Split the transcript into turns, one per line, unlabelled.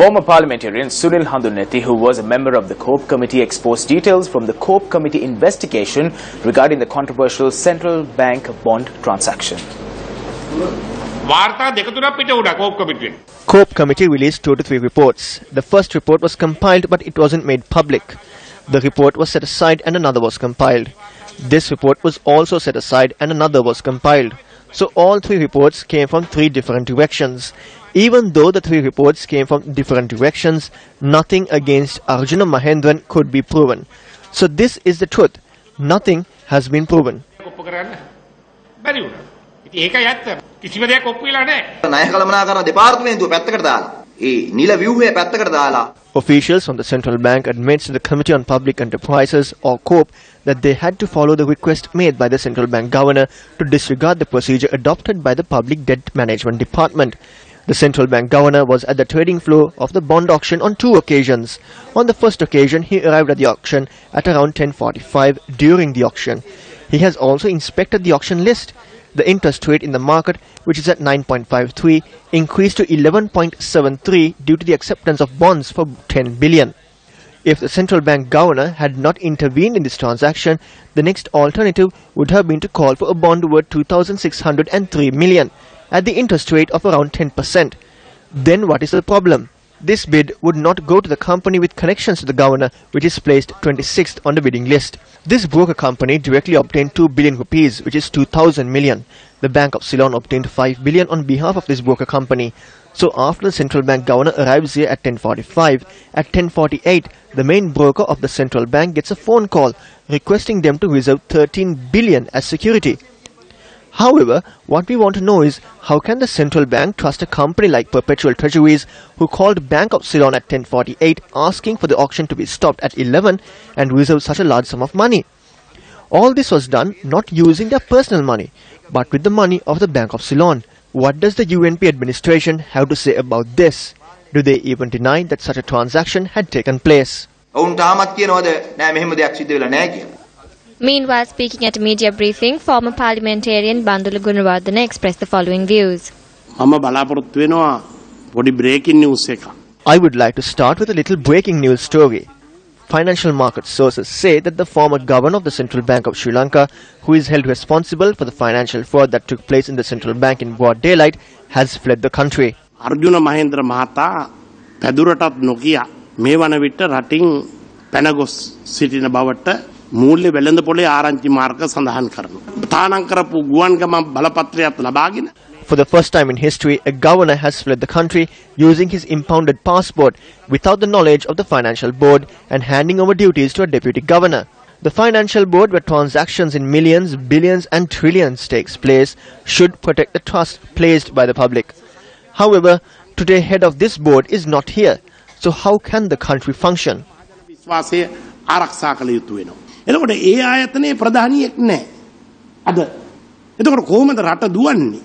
Former parliamentarian Sunil Handuneti, who was a member of the COPE committee, exposed details from the COPE committee investigation regarding the controversial central bank bond transaction.
COPE committee released 2 to 3 reports. The first report was compiled, but it wasn't made public. The report was set aside and another was compiled. This report was also set aside and another was compiled. So all 3 reports came from 3 different directions. Even though the 3 reports came from different directions, nothing against Arjuna Mahendran could be proven. So this is the truth. Nothing has been proven. Officials from the central bank admits to the Committee on Public Enterprises or COPE that they had to follow the request made by the central bank governor to disregard the procedure adopted by the Public Debt Management Department. The central bank governor was at the trading floor of the bond auction on 2 occasions. On the first occasion, he arrived at the auction at around 10:45 during the auction. He has also inspected the auction list. The interest rate in the market, which is at 9.53, increased to 11.73 due to the acceptance of bonds for 10 billion. If the central bank governor had not intervened in this transaction, the next alternative would have been to call for a bond worth 2,603 million at the interest rate of around 10%. Then what is the problem? This bid would not go to the company with connections to the governor, which is placed 26th on the bidding list. This broker company directly obtained 2 billion rupees, which is 2,000 million. The Bank of Ceylon obtained 5 billion on behalf of this broker company. So after the central bank governor arrives here at 10:45, at 10:48, the main broker of the central bank gets a phone call requesting them to reserve 13 billion as security. However, what we want to know is, how can the central bank trust a company like Perpetual Treasuries, who called Bank of Ceylon at 10:48 asking for the auction to be stopped at 11 and reserve such a large sum of money? All this was done not using their personal money, but with the money of the Bank of Ceylon. What does the UNP administration have to say about this? Do they even deny that such a transaction had taken place?
Meanwhile, speaking at a media briefing, former parliamentarian Bandula Gunawardena expressed the following views.
I would like to start with a little breaking news story. Financial market sources say that the former governor of the Central Bank of Sri Lanka, who is held responsible for the financial fraud that took place in the central bank in broad daylight, has fled the country.
Arjuna Mahendra Mahata පැදුරටත් නොකිය මේ වන විට රටින් පැනගොස් සිටින බවට මූල්‍ය වෙළඳපොලේ ආරංචි මාර්ග සඳහන් කරනවා. තානම් කරපු ගුවන්ගම බලපත්‍රයක් ලබාගෙන
For the first time in history, a governor has fled the country using his impounded passport without the knowledge of the financial board and handing over duties to a deputy governor. The financial board, where transactions in millions, billions and trillions takes place, should protect the trust placed by the public. However, today head of this board is not here. So how can the country function?
විශ්වාසය ආරක්ෂා කළ යුතු වෙනවා. එතකොට ඒ ආයතනයේ ප්‍රධානියෙක් නැහැ. අද එතකොට කොහොමද රට දුවන්නේ?